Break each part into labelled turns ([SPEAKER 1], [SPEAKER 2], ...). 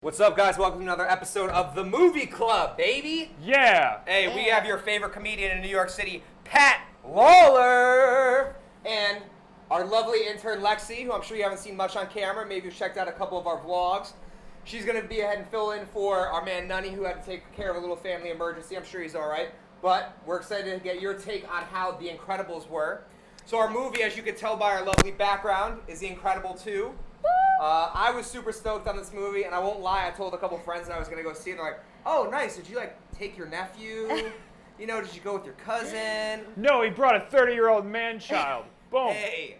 [SPEAKER 1] What's up, guys? Welcome to another episode of the Movie Club, baby.
[SPEAKER 2] Yeah.
[SPEAKER 1] Hey, we have your favorite comedian in New York City, Pat Lawler, and our lovely intern, Lexi, who I'm sure you haven't seen much on camera. Maybe you've checked out a couple of our vlogs. She's going to be ahead and fill in for our man, Nunny, who had to take care of a little family emergency. I'm sure he's all right. But we're excited to get your take on how The Incredibles were. So our movie, as you can tell by our lovely background, is The Incredible 2. I was super stoked on this movie, and I won't lie, I told a couple friends that I was going to go see it, and they're like, oh, nice, did you, take your nephew? You know, did you go with your cousin?
[SPEAKER 2] No, he brought a 30-year-old man-child. Boom.
[SPEAKER 1] Hey.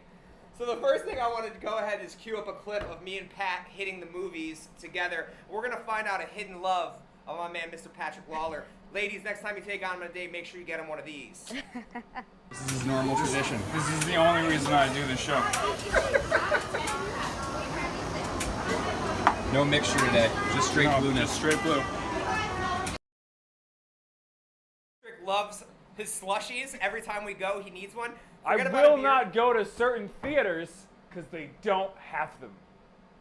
[SPEAKER 1] So the first thing I wanted to go ahead is cue up a clip of me and Pat hitting the movies together. We're going to find out a hidden love of my man, Mr. Patrick Lawler. Ladies, next time you take on him on a date, make sure you get him one of these.
[SPEAKER 3] This is normal tradition.
[SPEAKER 2] This is the only reason I do this show.
[SPEAKER 3] No mixture today, just straight blueness.
[SPEAKER 2] Just straight blue.
[SPEAKER 1] Patrick loves his slushies. Every time we go, he needs one.
[SPEAKER 2] I will not go to certain theaters because they don't have them.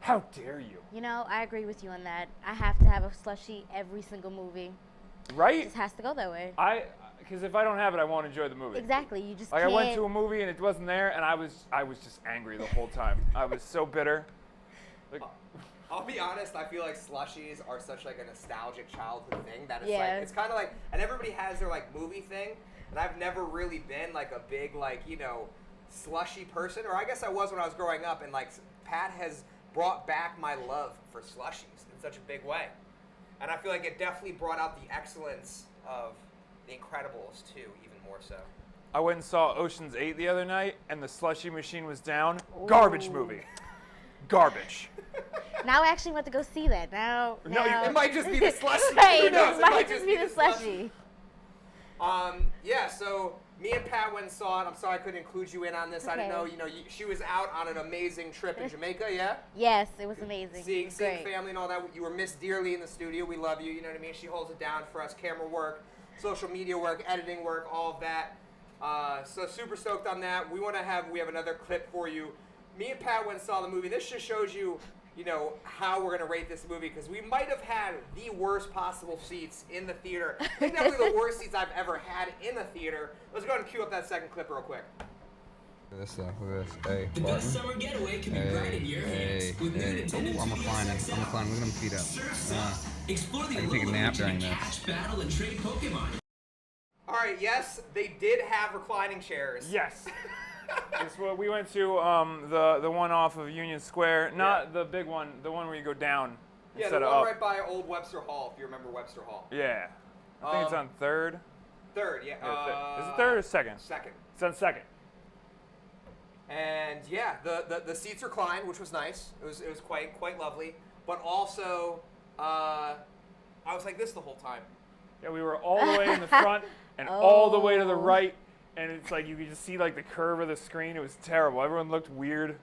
[SPEAKER 2] How dare you?
[SPEAKER 4] You know, I agree with you on that. I have to have a slushie every single movie.
[SPEAKER 2] Right?
[SPEAKER 4] It just has to go that way.
[SPEAKER 2] Because if I don't have it, I won't enjoy the movie.
[SPEAKER 4] Exactly. You just
[SPEAKER 2] Like
[SPEAKER 4] can't.
[SPEAKER 2] I went to a movie and it wasn't there, and I was just angry the whole time. I was so bitter. Like,
[SPEAKER 1] I'll be honest, I feel like slushies are such a nostalgic childhood thing that it's
[SPEAKER 4] Yeah.
[SPEAKER 1] it's kind of like, and everybody has their movie thing, and I've never really been a big slushy person, or I guess I was when I was growing up, and Pat has brought back my love for slushies in such a big way, and I feel like it definitely brought out the excellence of The Incredibles too, even more so.
[SPEAKER 2] I went and saw Ocean's 8 the other night, and the slushie machine was down. Garbage movie. Garbage.
[SPEAKER 4] Now I actually want to go see that. Now.
[SPEAKER 1] It might just be the slushie.
[SPEAKER 4] Right,
[SPEAKER 1] Who knows?
[SPEAKER 4] it might just be the slushie.
[SPEAKER 1] Yeah, so me and Pat went and saw it. I'm sorry I couldn't include you in on this. I didn't know, she was out on an amazing trip in Jamaica, yeah?
[SPEAKER 4] Yes, it was amazing.
[SPEAKER 1] Seeing
[SPEAKER 4] Great.
[SPEAKER 1] family and all that. You were missed dearly in the studio. We love you, you know what I mean? She holds it down for us. Camera work, social media work, editing work, all of that. So super stoked on that. We have another clip for you. Me and Pat went and saw the movie. This just shows you, how we're going to rate this movie, because we might have had the worst possible seats in the theater. I think definitely the worst seats I've ever had in a theater. Let's go ahead and cue up that second clip real quick.
[SPEAKER 3] Look at this though, look at this. Hey,
[SPEAKER 5] The best summer getaway can be right in your hands. With new Nintendo
[SPEAKER 3] Oh, I'm
[SPEAKER 5] Switch
[SPEAKER 3] reclining.
[SPEAKER 5] access
[SPEAKER 3] I'm reclining. Look at them feet up.
[SPEAKER 5] Surf City. Explore the
[SPEAKER 3] I can take a
[SPEAKER 5] allure
[SPEAKER 3] nap
[SPEAKER 5] of
[SPEAKER 3] during
[SPEAKER 5] reaching
[SPEAKER 3] this.
[SPEAKER 5] catch, battle, and trade Pokemon.
[SPEAKER 1] All right, yes, they did have reclining chairs.
[SPEAKER 2] Yes. We went to the one off of Union Square, not the big one, the one where you go down
[SPEAKER 1] Yeah,
[SPEAKER 2] instead
[SPEAKER 1] the
[SPEAKER 2] of
[SPEAKER 1] one
[SPEAKER 2] up.
[SPEAKER 1] right by Old Webster Hall, if you remember Webster Hall.
[SPEAKER 2] Yeah. I think it's on third.
[SPEAKER 1] Third, yeah.
[SPEAKER 2] Is it third or second?
[SPEAKER 1] Second.
[SPEAKER 2] It's on second.
[SPEAKER 1] And yeah, the seats reclined, which was nice. It was quite lovely. But also, I was like this the whole time.
[SPEAKER 2] Yeah, we were all the way in the front and all the way to the right, and it's like you could just see the curve of the screen. It was terrible. Everyone looked weird.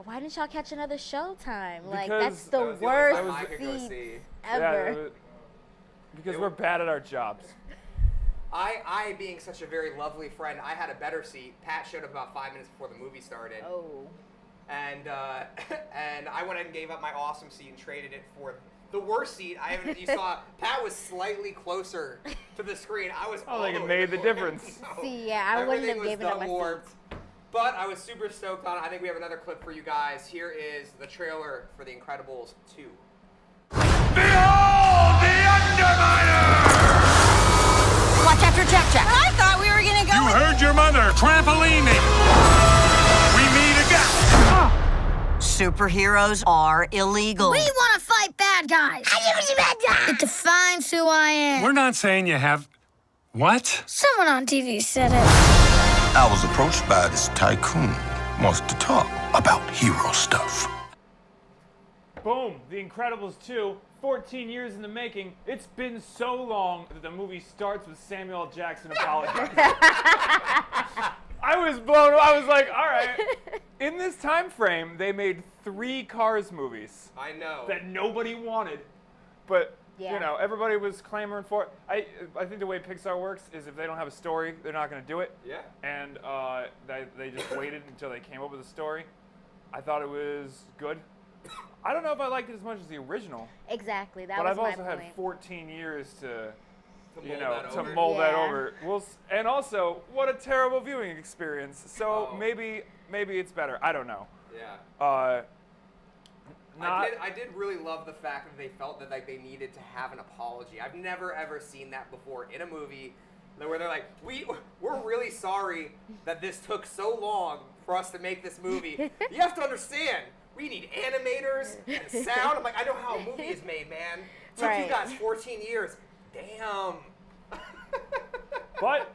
[SPEAKER 4] Why didn't y'all catch another showtime?
[SPEAKER 2] Because
[SPEAKER 4] That's
[SPEAKER 1] That
[SPEAKER 4] the
[SPEAKER 1] was the only
[SPEAKER 4] worst
[SPEAKER 1] time I could go
[SPEAKER 4] seat
[SPEAKER 1] see.
[SPEAKER 4] ever.
[SPEAKER 2] Because we're bad at our jobs.
[SPEAKER 1] I being such a very lovely friend, I had a better seat. Pat showed up about 5 minutes before the movie started.
[SPEAKER 4] Oh.
[SPEAKER 1] And and I went ahead and gave up my awesome seat and traded it for the worst seat. You saw Pat was slightly closer to the screen. I was.
[SPEAKER 2] I don't think it
[SPEAKER 1] all
[SPEAKER 2] made the
[SPEAKER 1] over the
[SPEAKER 2] difference.
[SPEAKER 1] No.
[SPEAKER 4] See, yeah, I wouldn't
[SPEAKER 1] Everything
[SPEAKER 4] have
[SPEAKER 1] was
[SPEAKER 4] given up my seat.
[SPEAKER 1] warped. But I was super stoked on it. I think we have another clip for you guys. Here is the trailer for The Incredibles 2.
[SPEAKER 6] Behold the Underminer!
[SPEAKER 7] Watch after Jack Jack. I thought we were gonna go.
[SPEAKER 6] You heard your mother, Trampolini. We meet again.
[SPEAKER 7] Superheroes are illegal.
[SPEAKER 8] We want to fight bad guys. It defines who I am.
[SPEAKER 6] We're not saying you have... What?
[SPEAKER 8] Someone on TV said it.
[SPEAKER 9] I was approached by this tycoon. Wants to talk about hero stuff.
[SPEAKER 2] Boom, The Incredibles 2, 14 years in the making. It's been so long that the movie starts with Samuel L. Jackson apologizing. I was blown. I was like, all right. In this time frame, they made 3 Cars movies
[SPEAKER 1] I know.
[SPEAKER 2] that nobody wanted, but
[SPEAKER 4] Yeah.
[SPEAKER 2] everybody was clamoring for it. I think the way Pixar works is if they don't have a story, they're not going to do it.
[SPEAKER 1] Yeah.
[SPEAKER 2] And they just waited until they came up with a story. I thought it was good. I don't know if I liked it as much as the original,
[SPEAKER 4] Exactly. That
[SPEAKER 2] but
[SPEAKER 4] was
[SPEAKER 2] I've
[SPEAKER 4] my
[SPEAKER 2] also
[SPEAKER 4] point.
[SPEAKER 2] had 14 years to
[SPEAKER 1] mold
[SPEAKER 2] mold that
[SPEAKER 4] Yeah.
[SPEAKER 2] over. And also, what a terrible viewing experience. So
[SPEAKER 1] Oh.
[SPEAKER 2] maybe it's better. I don't know.
[SPEAKER 1] Yeah.
[SPEAKER 2] Not,
[SPEAKER 1] I did really love the fact that they felt that like they needed to have an apology. I've never ever seen that before in a movie, where they're like, we're really sorry that this took so long for us to make this movie. You have to understand, we need animators and sound. I'm like, I know how a movie is made, man. It took you
[SPEAKER 4] Right.
[SPEAKER 1] guys 14 years. Damn.
[SPEAKER 2] But,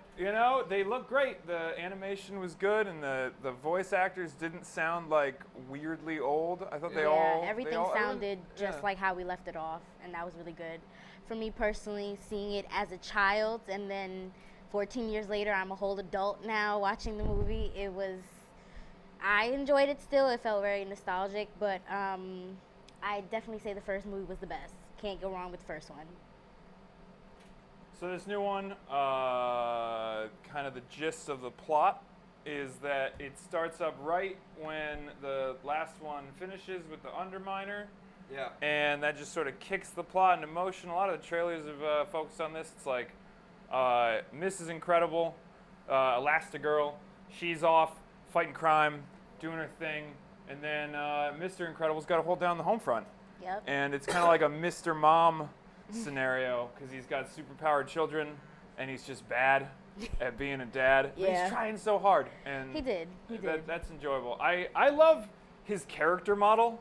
[SPEAKER 2] they look great. The animation was good, and the voice actors didn't sound like weirdly old. I thought
[SPEAKER 4] Everything sounded just like how we left it off, and that was really good. For me personally, seeing it as a child, and then 14 years later, I'm a whole adult now watching the movie. I enjoyed it still. It felt very nostalgic, but I definitely say the first movie was the best. Can't go wrong with the first one.
[SPEAKER 2] So this new one, kind of the gist of the plot is that it starts up right when the last one finishes with the Underminer,
[SPEAKER 1] Yeah.
[SPEAKER 2] and that just sort of kicks the plot into motion. A lot of the trailers have focused on this. It's like Mrs. Incredible, Elastigirl, she's off fighting crime, doing her thing, and then Mr. Incredible's got to hold down the home front.
[SPEAKER 4] Yep.
[SPEAKER 2] And it's kind of like a Mr. Mom scenario because he's got superpowered children and he's just bad at being a dad. But
[SPEAKER 4] Yeah.
[SPEAKER 2] he's trying so hard. And
[SPEAKER 4] He did.
[SPEAKER 2] that's enjoyable. I love his character model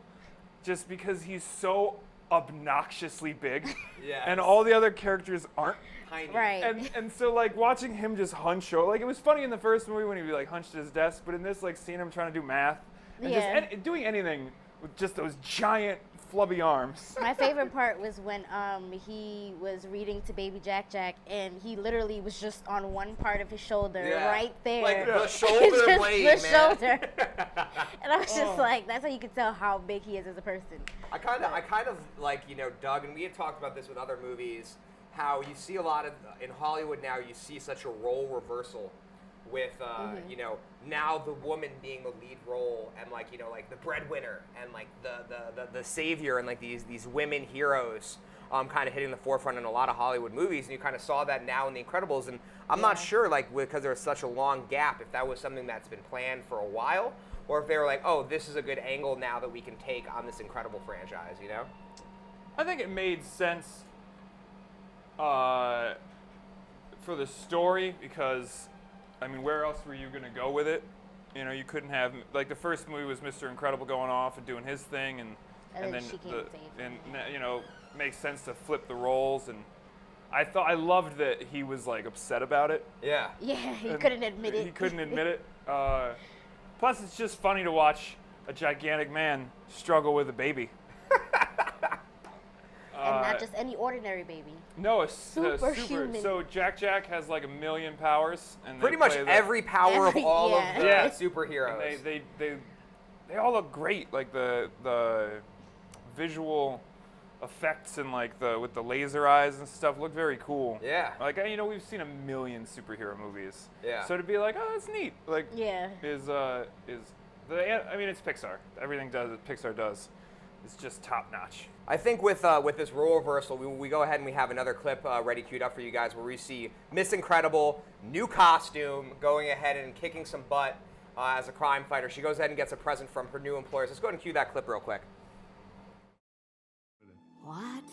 [SPEAKER 2] just because he's so obnoxiously big.
[SPEAKER 1] Yes.
[SPEAKER 2] And all the other characters aren't.
[SPEAKER 1] Tiny.
[SPEAKER 4] Right.
[SPEAKER 2] And so like watching him just hunch over, like it was funny in the first movie when he'd be like hunched at his desk, but in this like seeing him trying to do math and
[SPEAKER 4] Yeah.
[SPEAKER 2] just doing anything with just those giant flubby arms.
[SPEAKER 4] My favorite part was when he was reading to baby Jack Jack, and he literally was just on one part of his shoulder,
[SPEAKER 1] Yeah.
[SPEAKER 4] right there.
[SPEAKER 1] Like the shoulder
[SPEAKER 4] Just
[SPEAKER 1] blade,
[SPEAKER 4] the
[SPEAKER 1] man.
[SPEAKER 4] shoulder. And I was just like, that's how you can tell how big he is as a person.
[SPEAKER 1] I kind of like, Doug, and we had talked about this with other movies, how you see a lot of, in Hollywood now, you see such a role reversal with, now the woman being the lead role and like, like the breadwinner and like the savior and like these women heroes kind of hitting the forefront in a lot of Hollywood movies. And you kind of saw that now in The Incredibles. And I'm not sure, like, because there was such a long gap, if that was something that's been planned for a while, or if they were like, oh, this is a good angle now that we can take on this Incredible franchise,
[SPEAKER 2] I think it made sense for the story because, I mean, where else were you going to go with it? You couldn't have, like, the first movie was Mr. Incredible going off and doing his thing, and
[SPEAKER 4] then she came and saved him.
[SPEAKER 2] and makes sense to flip the roles, and I loved that he was like upset about it.
[SPEAKER 1] Yeah.
[SPEAKER 4] Yeah, he
[SPEAKER 2] And
[SPEAKER 4] couldn't admit it.
[SPEAKER 2] He couldn't admit it. Plus, it's just funny to watch a gigantic man struggle with a baby.
[SPEAKER 4] And not just any ordinary baby.
[SPEAKER 2] No, a
[SPEAKER 4] Superhuman.
[SPEAKER 2] So Jack Jack has like 1 million powers, and
[SPEAKER 1] Pretty
[SPEAKER 2] they
[SPEAKER 1] much
[SPEAKER 2] play the-
[SPEAKER 1] every power of all of the
[SPEAKER 2] Yeah.
[SPEAKER 1] superheroes.
[SPEAKER 2] And they all look great. Like the visual effects and like with the laser eyes and stuff look very cool.
[SPEAKER 1] Yeah.
[SPEAKER 2] Like we've seen 1 million superhero movies.
[SPEAKER 1] Yeah.
[SPEAKER 2] So to be like, oh, that's neat. Like
[SPEAKER 4] Yeah.
[SPEAKER 2] it's Pixar. Everything Pixar does is just top notch.
[SPEAKER 1] I think with this role reversal, we go ahead and we have another clip ready queued up for you guys where we see Miss Incredible, new costume, going ahead and kicking some butt as a crime fighter. She goes ahead and gets a present from her new employers. Let's go ahead and cue that clip real quick.
[SPEAKER 7] What?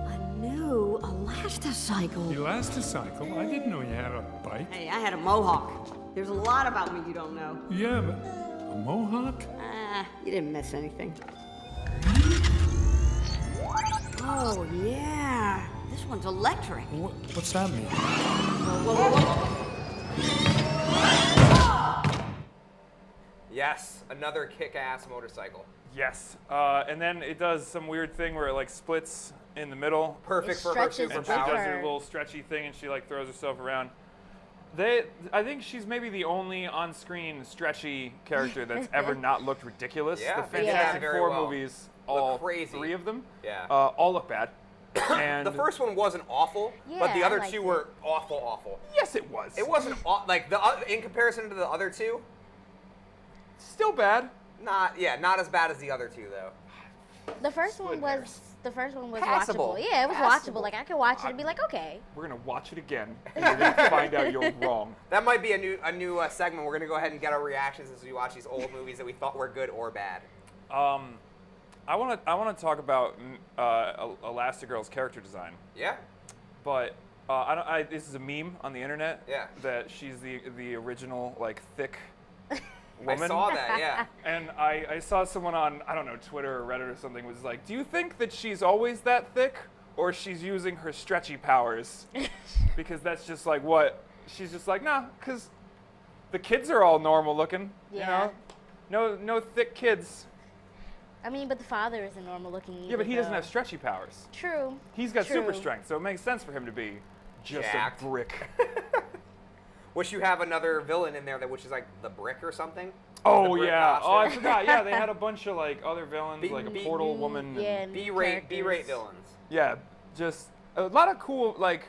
[SPEAKER 7] A new Elasticycle.
[SPEAKER 6] Elasticycle? I didn't know you had a bike.
[SPEAKER 7] Hey, I had a mohawk. There's a lot about me you don't know.
[SPEAKER 6] Yeah, but a mohawk?
[SPEAKER 7] You didn't miss anything. Oh, yeah. This one's electric.
[SPEAKER 6] What's that mean?
[SPEAKER 7] Whoa, whoa, whoa.
[SPEAKER 1] Yes, another kick-ass motorcycle.
[SPEAKER 2] Yes. And then it does some weird thing where it like splits in the middle.
[SPEAKER 1] Perfect
[SPEAKER 4] It
[SPEAKER 1] for her
[SPEAKER 4] stretches
[SPEAKER 2] And she
[SPEAKER 1] superpower.
[SPEAKER 2] does
[SPEAKER 4] her.
[SPEAKER 2] her little stretchy thing, and she like throws herself around. I think she's maybe the only on-screen stretchy character that's ever not looked ridiculous.
[SPEAKER 1] Yeah,
[SPEAKER 2] The
[SPEAKER 1] they did that
[SPEAKER 2] Fantastic
[SPEAKER 1] very
[SPEAKER 2] Four
[SPEAKER 1] well.
[SPEAKER 2] movies,
[SPEAKER 1] Look
[SPEAKER 2] all
[SPEAKER 1] crazy.
[SPEAKER 2] 3 of them,
[SPEAKER 1] Yeah.
[SPEAKER 2] all look bad. And
[SPEAKER 1] The first one wasn't awful, but
[SPEAKER 4] Yeah,
[SPEAKER 1] the
[SPEAKER 4] I
[SPEAKER 1] other
[SPEAKER 4] liked
[SPEAKER 1] two
[SPEAKER 4] it.
[SPEAKER 1] were awful.
[SPEAKER 2] yes, it was.
[SPEAKER 1] It wasn't like in comparison to the other two.
[SPEAKER 2] Still bad.
[SPEAKER 1] Not as bad as the other two though.
[SPEAKER 4] The first one
[SPEAKER 2] hairs.
[SPEAKER 4] was
[SPEAKER 1] Passable.
[SPEAKER 4] watchable. Yeah, it was
[SPEAKER 1] Passable.
[SPEAKER 4] watchable. Like I could watch it and be like, okay.
[SPEAKER 2] We're gonna watch it again, and you're gonna find out you're wrong.
[SPEAKER 1] That might be a new segment. We're gonna go ahead and get our reactions as we watch these old movies that we thought were good or bad.
[SPEAKER 2] I want to talk about Elastigirl's character design,
[SPEAKER 1] Yeah.
[SPEAKER 2] but this is a meme on the internet.
[SPEAKER 1] Yeah.
[SPEAKER 2] That she's the original like thick woman.
[SPEAKER 1] I saw that. Yeah.
[SPEAKER 2] And I saw someone on, I don't know, Twitter or Reddit or something was like, do you think that she's always that thick or she's using her stretchy powers? Because that's just like what, she's just like, nah, because the kids are all normal looking,
[SPEAKER 4] Yeah.
[SPEAKER 2] you know? No thick kids.
[SPEAKER 4] I mean, but the father isn't normal looking either.
[SPEAKER 2] Yeah, but he doesn't
[SPEAKER 4] though.
[SPEAKER 2] have stretchy powers.
[SPEAKER 4] True.
[SPEAKER 2] He's got super
[SPEAKER 4] True.
[SPEAKER 2] strength, so it makes sense for him to be just
[SPEAKER 1] Jacked.
[SPEAKER 2] a brick.
[SPEAKER 1] Wish you have another villain in there which is like the Brick or something.
[SPEAKER 2] Oh,
[SPEAKER 1] The Brick
[SPEAKER 2] yeah.
[SPEAKER 1] costume.
[SPEAKER 2] Oh, I forgot. Yeah, they had a bunch of like other villains,
[SPEAKER 1] B-
[SPEAKER 2] like a
[SPEAKER 1] B-
[SPEAKER 2] portal woman.
[SPEAKER 4] Yeah.
[SPEAKER 2] And,
[SPEAKER 1] B-rate
[SPEAKER 4] characters.
[SPEAKER 1] villains
[SPEAKER 2] yeah, just a lot of cool like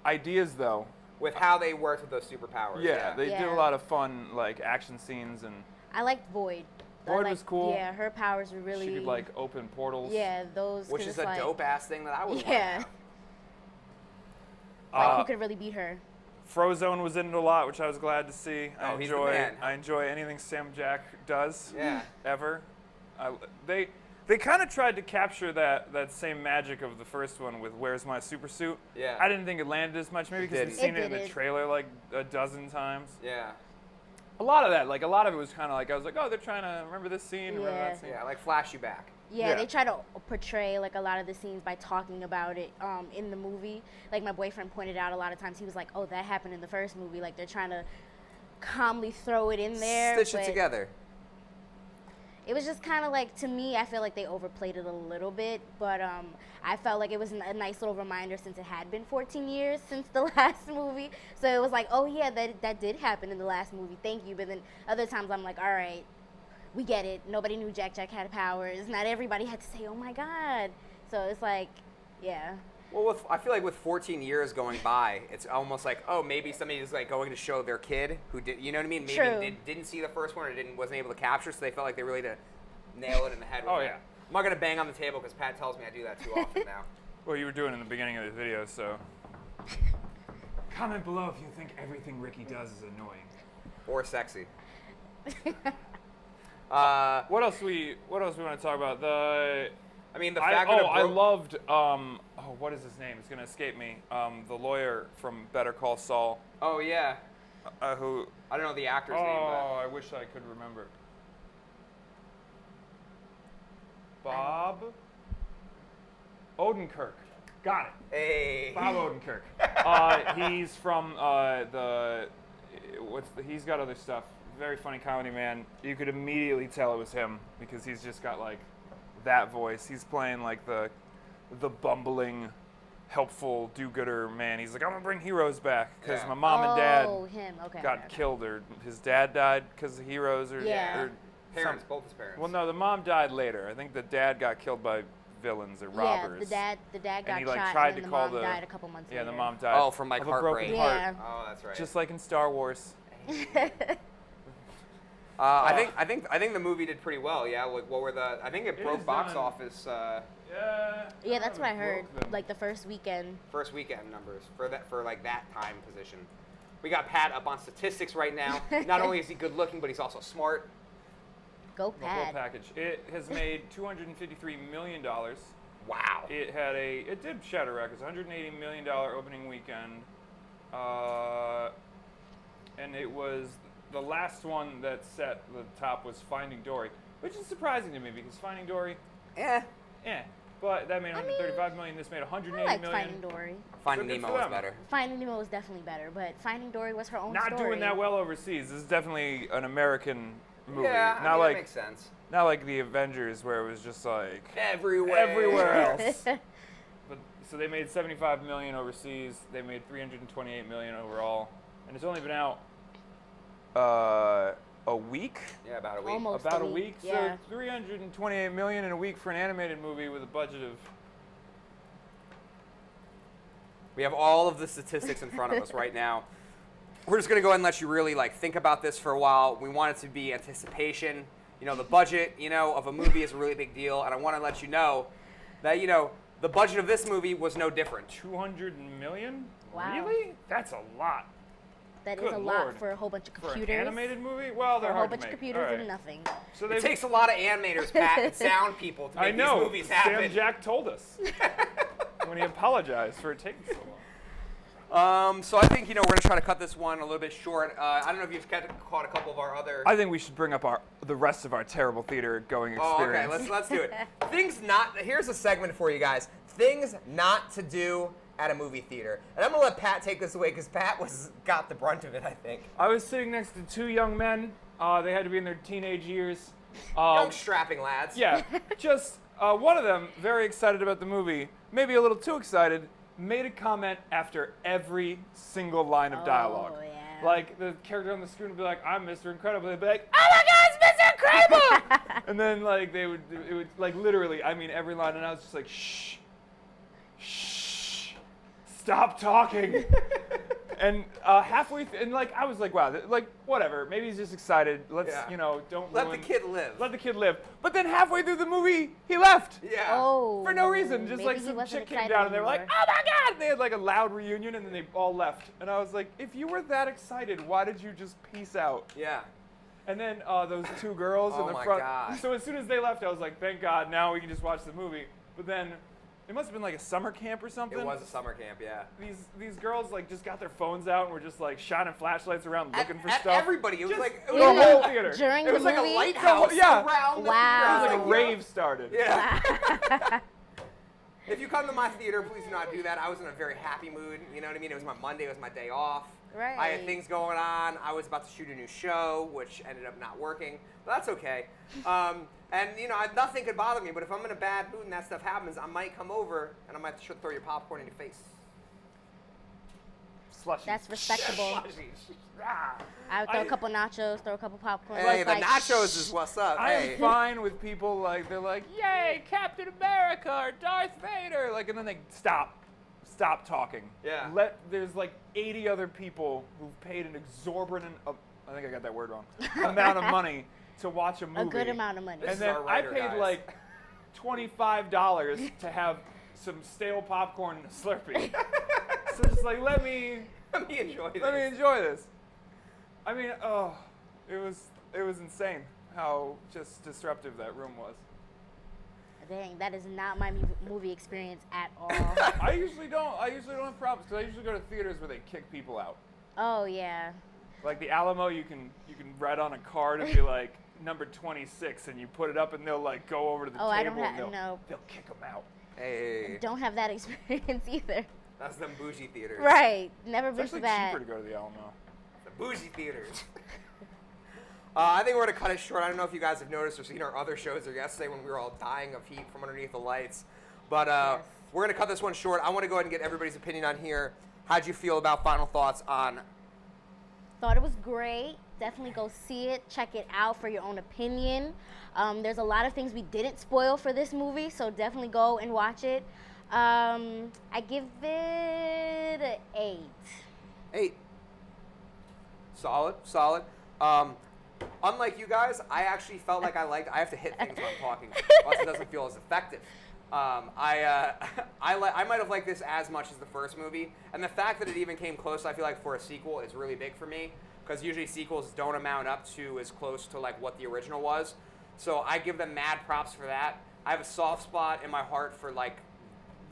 [SPEAKER 2] ideas though.
[SPEAKER 1] with how they worked with those superpowers.
[SPEAKER 2] Yeah, they did a
[SPEAKER 4] Yeah.
[SPEAKER 2] lot of fun like action scenes, and
[SPEAKER 4] I liked Void.
[SPEAKER 2] Void was cool.
[SPEAKER 4] Yeah, her powers were really.
[SPEAKER 2] she could like open portals.
[SPEAKER 4] Yeah, those.
[SPEAKER 1] Which
[SPEAKER 4] 'cause
[SPEAKER 1] is
[SPEAKER 4] it's
[SPEAKER 1] a
[SPEAKER 4] like,
[SPEAKER 1] dope ass thing that I would
[SPEAKER 4] Yeah.
[SPEAKER 1] want.
[SPEAKER 4] Like who could really beat her?
[SPEAKER 2] Frozone was in it a lot, which I was glad to see.
[SPEAKER 1] Oh, he's the man.
[SPEAKER 2] I enjoy anything Sam Jack does.
[SPEAKER 1] Yeah.
[SPEAKER 2] Ever. They kind of tried to capture that same magic of the first one with "Where's My Super Suit."
[SPEAKER 1] Yeah.
[SPEAKER 2] I didn't think it landed as much, maybe because we've
[SPEAKER 1] didn't.
[SPEAKER 2] seen
[SPEAKER 4] It
[SPEAKER 2] it in the
[SPEAKER 4] didn't.
[SPEAKER 2] trailer like a dozen times.
[SPEAKER 1] Yeah.
[SPEAKER 2] A lot of it was kind of like I was like, oh, they're trying to remember this scene, remember
[SPEAKER 4] Yeah.
[SPEAKER 2] that scene.
[SPEAKER 1] Yeah, like flash you back.
[SPEAKER 4] Yeah,
[SPEAKER 2] Yeah.
[SPEAKER 4] they try to portray like a lot of the scenes by talking about it in the movie. Like my boyfriend pointed out a lot of times, he was like, "Oh, that happened in the first movie." Like they're trying to calmly throw it in there.
[SPEAKER 1] Stitch it
[SPEAKER 4] but
[SPEAKER 1] together.
[SPEAKER 4] It was just kind of like, to me, I feel like they overplayed it a little bit, but I felt like it was a nice little reminder since it had been 14 years since the last movie. So it was like, oh yeah, that did happen in the last movie. Thank you. But then other times I'm like, all right. We get it. Nobody knew Jack had powers. Not everybody had to say, "Oh my God." So it's like, yeah.
[SPEAKER 1] Well, I feel like with 14 years going by, it's almost like, oh, maybe somebody is like going to show their kid who did, you know what I mean? Maybe
[SPEAKER 4] True.
[SPEAKER 1] didn't see the first one or wasn't able to capture, so they felt like they really had to nail it in the head. With
[SPEAKER 2] Oh,
[SPEAKER 1] it.
[SPEAKER 2] yeah.
[SPEAKER 1] I'm not gonna bang on the table because Pat tells me I do that too often now.
[SPEAKER 2] Well, you were doing it in the beginning of the video, so. Comment below if you think everything Ricky does is annoying.
[SPEAKER 1] Or sexy.
[SPEAKER 2] What else we want to talk about? The
[SPEAKER 1] I mean, the fact that
[SPEAKER 2] I loved what is his name? It's gonna escape me. The lawyer from Better Call Saul.
[SPEAKER 1] Oh yeah.
[SPEAKER 2] Who?
[SPEAKER 1] I don't know the actor's name,
[SPEAKER 2] Oh, I wish I could remember. Bob Odenkirk. Got it.
[SPEAKER 1] but hey.
[SPEAKER 2] Bob Odenkirk. He's from he's got other stuff. Very funny comedy man. You could immediately tell it was him because he's just got like that voice. He's playing like the bumbling, helpful do-gooder man. He's like, I'm gonna bring heroes back because
[SPEAKER 1] Yeah.
[SPEAKER 2] my mom and dad
[SPEAKER 4] Oh, him. Okay.
[SPEAKER 2] got
[SPEAKER 4] okay.
[SPEAKER 2] killed, or his dad died because of heroes, or,
[SPEAKER 4] Yeah.
[SPEAKER 2] or
[SPEAKER 1] Parents,
[SPEAKER 2] some-
[SPEAKER 1] both his parents.
[SPEAKER 2] Well, no, the mom died later. I think the dad got killed by villains or robbers.
[SPEAKER 4] Yeah, the dad got
[SPEAKER 2] and he like
[SPEAKER 4] shot,
[SPEAKER 2] tried
[SPEAKER 4] and
[SPEAKER 2] to
[SPEAKER 4] then
[SPEAKER 2] call
[SPEAKER 4] the mom died a couple months
[SPEAKER 2] yeah,
[SPEAKER 4] later.
[SPEAKER 2] the mom died.
[SPEAKER 1] Oh, from, like,
[SPEAKER 2] of a broken
[SPEAKER 1] heartbreak.
[SPEAKER 2] heart.
[SPEAKER 4] Yeah.
[SPEAKER 1] Oh, that's right.
[SPEAKER 2] Just like in Star Wars.
[SPEAKER 1] I think the movie did pretty well. Yeah. Like, what were the? I think it broke
[SPEAKER 2] is
[SPEAKER 1] box
[SPEAKER 2] done.
[SPEAKER 1] office
[SPEAKER 2] Yeah.
[SPEAKER 4] Yeah, that's what I heard.
[SPEAKER 2] Broke them.
[SPEAKER 4] Like the first weekend.
[SPEAKER 1] first weekend numbers for like that time position. We got Pat up on statistics right now. Not only is he good looking, but he's also smart.
[SPEAKER 4] Go
[SPEAKER 2] The whole
[SPEAKER 4] Pat.
[SPEAKER 2] package. It has made $253 million.
[SPEAKER 1] Wow.
[SPEAKER 2] It did shatter records. $180 million opening weekend. And it was the last one that set the top was Finding Dory, which is surprising to me because Finding Dory,
[SPEAKER 1] Eh.
[SPEAKER 2] but that made 135 million. This made
[SPEAKER 4] I
[SPEAKER 2] 180
[SPEAKER 4] liked
[SPEAKER 2] million.
[SPEAKER 4] Finding Dory.
[SPEAKER 1] Finding
[SPEAKER 2] So good
[SPEAKER 1] Nemo
[SPEAKER 2] for
[SPEAKER 1] was
[SPEAKER 2] them.
[SPEAKER 1] better.
[SPEAKER 4] Finding Nemo was definitely better, but Finding Dory was her own
[SPEAKER 2] Not
[SPEAKER 4] story.
[SPEAKER 2] doing that well overseas. This is definitely an American movie.
[SPEAKER 1] Yeah,
[SPEAKER 2] not
[SPEAKER 1] that
[SPEAKER 2] like
[SPEAKER 1] makes sense.
[SPEAKER 2] not like the Avengers where it was just like
[SPEAKER 1] Everywhere
[SPEAKER 2] else. But so they made 75 million overseas. They made 328 million overall, and it's only been out a week.
[SPEAKER 1] Yeah, about a week.
[SPEAKER 4] Almost
[SPEAKER 2] About a week.
[SPEAKER 4] Yeah.
[SPEAKER 2] So 328 million in a week for an animated movie with a budget of
[SPEAKER 1] We have all of the statistics in front of us right now. We're just going to go ahead and let you really like think about this for a while. We want it to be anticipation. You know, the budget, you know, of a movie is a really big deal, and I want to let you know that, you know, the budget of this movie was no different.
[SPEAKER 2] 200 million?
[SPEAKER 4] Wow.
[SPEAKER 2] Really? That's a lot.
[SPEAKER 4] That is
[SPEAKER 2] Good
[SPEAKER 4] a lot
[SPEAKER 2] Lord.
[SPEAKER 4] for a whole bunch of
[SPEAKER 2] For
[SPEAKER 4] computers.
[SPEAKER 2] an animated movie? Well,
[SPEAKER 4] For
[SPEAKER 2] they're
[SPEAKER 4] a whole
[SPEAKER 2] hard
[SPEAKER 4] bunch
[SPEAKER 2] to
[SPEAKER 4] of
[SPEAKER 2] make.
[SPEAKER 4] computers
[SPEAKER 2] All right.
[SPEAKER 4] and nothing.
[SPEAKER 2] So
[SPEAKER 1] It takes a lot of animators, Pat, and sound people to
[SPEAKER 2] I
[SPEAKER 1] make
[SPEAKER 2] know.
[SPEAKER 1] these movies happen.
[SPEAKER 2] Sam Jack told us when he apologized for it taking so long.
[SPEAKER 1] So I think, you know, we're going to try to cut this one a little bit short. I don't know if you've caught a couple of our other...
[SPEAKER 2] I think we should bring up the rest of our terrible theater going experience.
[SPEAKER 1] Oh, okay, let's do it. Here's a segment for you guys. Things not to do at a movie theater. And I'm going to let Pat take this away because Pat got the brunt of it, I think.
[SPEAKER 2] I was sitting next to two young men. They had to be in their teenage years.
[SPEAKER 1] Young strapping lads.
[SPEAKER 2] Yeah, just one of them, very excited about the movie, maybe a little too excited, made a comment after every single line of dialogue.
[SPEAKER 4] Oh, yeah.
[SPEAKER 2] Like, the character on the screen would be like, I'm Mr. Incredible. They'd be like, oh my God, it's Mr. Incredible! And then, like, it would, like, literally, I mean, every line, and I was just like, shh, shh, stop talking. And halfway, and like, I was like, wow, like, whatever, maybe he's just excited. Let's, you know, don't
[SPEAKER 1] Let
[SPEAKER 2] ruin,
[SPEAKER 1] the kid live.
[SPEAKER 2] Let the kid live. But then halfway through the movie, he left.
[SPEAKER 1] Yeah.
[SPEAKER 4] Oh.
[SPEAKER 2] For no reason, just
[SPEAKER 4] maybe
[SPEAKER 2] like
[SPEAKER 4] he
[SPEAKER 2] some
[SPEAKER 4] wasn't
[SPEAKER 2] chick came
[SPEAKER 4] excited
[SPEAKER 2] down and they were like,
[SPEAKER 4] anymore.
[SPEAKER 2] oh my God! And they had like a loud reunion and then they all left. And I was like, if you were that excited, why did you just peace out?
[SPEAKER 1] Yeah.
[SPEAKER 2] And then those two girls in
[SPEAKER 1] Oh
[SPEAKER 2] the
[SPEAKER 1] my
[SPEAKER 2] front.
[SPEAKER 1] God.
[SPEAKER 2] So as soon as they left, I was like, thank God, now we can just watch the movie. But then it must have been like a summer camp or something.
[SPEAKER 1] It was a summer camp, yeah.
[SPEAKER 2] These girls like just got their phones out and were just like shining flashlights around looking for
[SPEAKER 1] At
[SPEAKER 2] stuff.
[SPEAKER 1] everybody. It was
[SPEAKER 2] Just
[SPEAKER 1] like
[SPEAKER 2] the whole theater.
[SPEAKER 4] During
[SPEAKER 1] it was
[SPEAKER 4] the
[SPEAKER 1] like
[SPEAKER 4] movie?
[SPEAKER 1] a lighthouse
[SPEAKER 2] Yeah.
[SPEAKER 1] around the
[SPEAKER 4] Wow.
[SPEAKER 2] It
[SPEAKER 1] theater.
[SPEAKER 2] was like a rave started.
[SPEAKER 1] Yeah. If you come to my theater, please do not do that. I was in a very happy mood. You know what I mean? It was my Monday. It was my day off.
[SPEAKER 4] Right.
[SPEAKER 1] I had things going on. I was about to shoot a new show, which ended up not working. But that's okay. And, you know, nothing could bother me. But if I'm in a bad mood and that stuff happens, I might come over and I might throw your popcorn in your face.
[SPEAKER 2] Slushies.
[SPEAKER 4] That's respectable.
[SPEAKER 1] Ah.
[SPEAKER 4] I would throw a couple nachos, throw a couple popcorn.
[SPEAKER 1] Hey,
[SPEAKER 4] It's
[SPEAKER 1] the
[SPEAKER 4] like,
[SPEAKER 1] nachos is what's up.
[SPEAKER 2] I
[SPEAKER 1] Hey.
[SPEAKER 2] am fine with people like they're like, yay, Captain America or Darth Vader, like, and then they stop talking.
[SPEAKER 1] Yeah.
[SPEAKER 2] There's like 80 other people who've paid an exorbitant, I think I got that word wrong, amount of money to watch a movie.
[SPEAKER 4] a good amount of money.
[SPEAKER 1] This
[SPEAKER 2] And
[SPEAKER 1] is
[SPEAKER 2] then
[SPEAKER 1] our writer,
[SPEAKER 2] I paid
[SPEAKER 1] guys.
[SPEAKER 2] like $25 to have some stale popcorn and a Slurpee. So just like let me
[SPEAKER 1] enjoy this.
[SPEAKER 2] Let me enjoy this. I mean, it was insane how just disruptive that room was.
[SPEAKER 4] Dang, that is not my movie experience at all.
[SPEAKER 2] I usually don't have problems because I usually go to theaters where they kick people out.
[SPEAKER 4] Oh yeah.
[SPEAKER 2] Like the Alamo, you can write on a card and be like number 26, and you put it up, and they'll like go over to the
[SPEAKER 4] Oh, I
[SPEAKER 2] table
[SPEAKER 4] don't
[SPEAKER 2] and
[SPEAKER 4] no.
[SPEAKER 2] they'll kick them out.
[SPEAKER 1] Hey.
[SPEAKER 4] Don't have that experience either.
[SPEAKER 1] That's them bougie theaters.
[SPEAKER 4] Right. Never
[SPEAKER 2] It's
[SPEAKER 4] been
[SPEAKER 2] actually
[SPEAKER 4] to that.
[SPEAKER 2] cheaper to go to the Alamo.
[SPEAKER 1] The bougie theaters. I think we're going to cut it short. I don't know if you guys have noticed or seen our other shows or yesterday when we were all dying of heat from underneath the lights. But we're going to cut this one short. I want to go ahead and get everybody's opinion on here. How'd you feel about final thoughts on?
[SPEAKER 4] Thought it was great. Definitely go see it. Check it out for your own opinion. There's a lot of things we didn't spoil for this movie, so definitely go and watch it. I give it an 8.
[SPEAKER 1] 8. Solid. Unlike you guys, I actually felt like I have to hit things when I'm talking, or else it doesn't feel as effective. I might have liked this as much as the first movie, and the fact that it even came close, I feel like for a sequel is really big for me, because usually sequels don't amount up to as close to like what the original was. So I give them mad props for that. I have a soft spot in my heart for like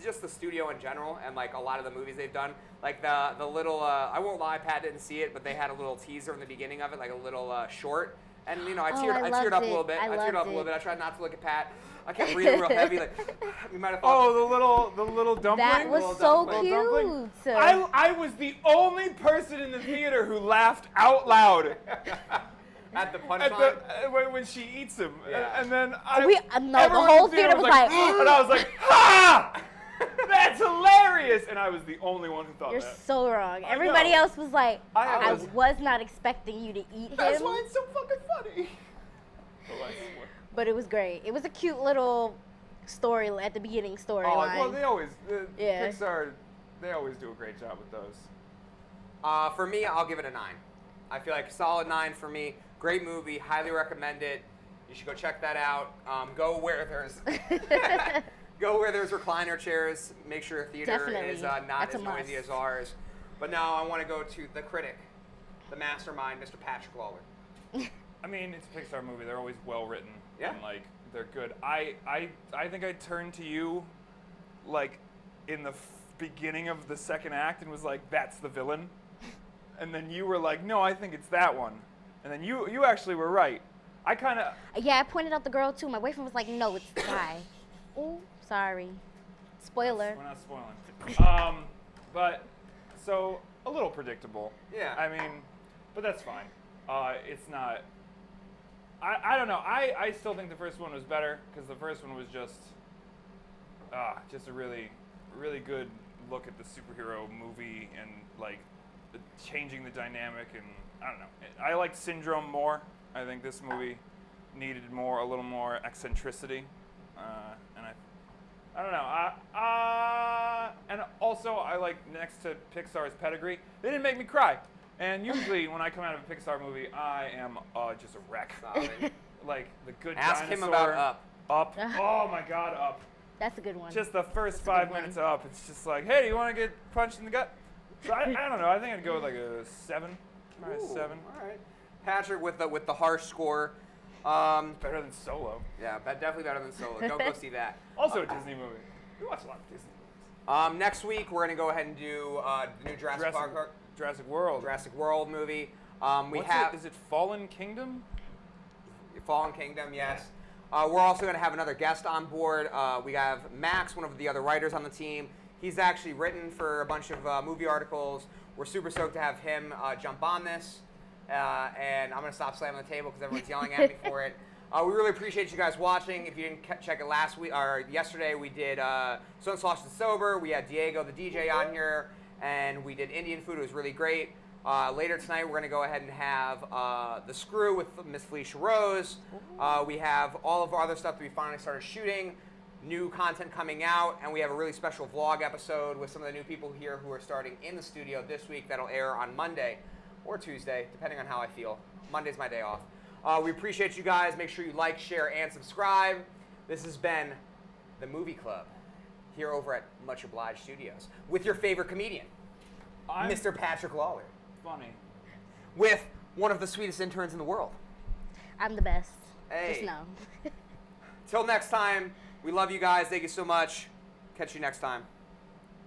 [SPEAKER 1] just the studio in general and like a lot of the movies they've done. Like the little, I won't lie, Pat didn't see it, but they had a little teaser in the beginning of it, like a little short. And you know, I teared up a little bit. I teared up a little bit. I tried not to look at Pat. I kept breathing real heavy, like you might have thought.
[SPEAKER 2] Oh, the little dumpling.
[SPEAKER 4] That was so
[SPEAKER 2] dumpling.
[SPEAKER 4] cute.
[SPEAKER 2] I was the only person in the theater who laughed out loud
[SPEAKER 1] At the punchline?
[SPEAKER 2] when she eats him.
[SPEAKER 1] Yeah.
[SPEAKER 2] And then
[SPEAKER 4] the whole theater was like,
[SPEAKER 2] and I was like, ha! That's hilarious! And I was the only one who thought
[SPEAKER 4] You're
[SPEAKER 2] that.
[SPEAKER 4] so wrong. Everybody else was like, I
[SPEAKER 2] was-
[SPEAKER 4] was not expecting you to eat him.
[SPEAKER 2] That's why it's so fucking funny.
[SPEAKER 4] But it was great. It was a cute little story at the beginning storyline.
[SPEAKER 2] Well, they always,
[SPEAKER 4] Yeah.
[SPEAKER 2] Pixar, They always do a great job with those.
[SPEAKER 1] For me, I'll give it a 9. I feel like solid 9 for me. Great movie. Highly recommend it. You should go check that out. Go where there's recliner chairs. Make sure your theater
[SPEAKER 4] Definitely.
[SPEAKER 1] is not
[SPEAKER 4] That's
[SPEAKER 1] as
[SPEAKER 4] a
[SPEAKER 1] noisy
[SPEAKER 4] must.
[SPEAKER 1] as ours. But now I want to go to the critic, the mastermind, Mr. Patrick Lawler.
[SPEAKER 2] I mean, it's a Pixar movie. They're always well written.
[SPEAKER 1] Yeah.
[SPEAKER 2] And like they're good. I think I turned to you, like, in the beginning of the second act and was like, "That's the villain," and then you were like, "No, I think it's that one," and then you actually were right. I kind of.
[SPEAKER 4] Yeah, I pointed out the girl too. My boyfriend was like, "No, it's the guy." Oh, sorry. Spoiler.
[SPEAKER 2] We're not spoiling. But so a little predictable.
[SPEAKER 1] Yeah.
[SPEAKER 2] I mean, but that's fine. It's not. I don't know. I still think the first one was better because the first one was just a really good look at the superhero movie and like changing the dynamic, and I don't know. I liked Syndrome more. I think this movie needed a little more eccentricity, and I don't know. And also I like, next to Pixar's pedigree, they didn't make me cry. And usually when I come out of a Pixar movie, I am just a wreck.
[SPEAKER 1] Solid.
[SPEAKER 2] Like the Good
[SPEAKER 1] Ask
[SPEAKER 2] Dinosaur.
[SPEAKER 1] him about Up.
[SPEAKER 2] Up. Oh my God, Up.
[SPEAKER 4] That's a good one.
[SPEAKER 2] Just the first
[SPEAKER 4] That's a
[SPEAKER 2] 5
[SPEAKER 4] good one.
[SPEAKER 2] minutes of Up, it's just like, hey, do you want to get punched in the gut? So I don't know. I think I'd go with like a 7. Probably a 7.
[SPEAKER 1] All right. Patrick with the harsh score.
[SPEAKER 2] Better than Solo.
[SPEAKER 1] Yeah, definitely better than Solo. Don't go see that.
[SPEAKER 2] Also a Disney movie. We watch a lot of Disney movies.
[SPEAKER 1] Next week we're gonna go ahead and do the new Jurassic
[SPEAKER 2] World.
[SPEAKER 1] movie.
[SPEAKER 2] Is it Fallen Kingdom?
[SPEAKER 1] Fallen Kingdom, yes. We're also going to have another guest on board. We have Max, one of the other writers on the team. He's actually written for a bunch of movie articles. We're super stoked to have him jump on this. And I'm going to stop slamming the table because everyone's yelling at me for it. We really appreciate you guys watching. If you didn't check it yesterday, we did Stone Slosh and Sober. We had Diego, the DJ, on here. And we did Indian food. It was really great. Later tonight, we're going to go ahead and have The Screw with Miss Felicia Rose. We have all of our other stuff that we finally started shooting, new content coming out, and we have a really special vlog episode with some of the new people here who are starting in the studio this week that'll air on Monday or Tuesday, depending on how I feel. Monday's my day off. We appreciate you guys. Make sure you like, share, and subscribe. This has been the Movie Club here over at Much Obliged Studios with your favorite comedian, Mr. Patrick Lawler.
[SPEAKER 2] Funny.
[SPEAKER 1] With one of the sweetest interns in the world.
[SPEAKER 4] I'm the best.
[SPEAKER 1] Hey.
[SPEAKER 4] Just know.
[SPEAKER 1] Till next time, we love you guys. Thank you so much. Catch you next time.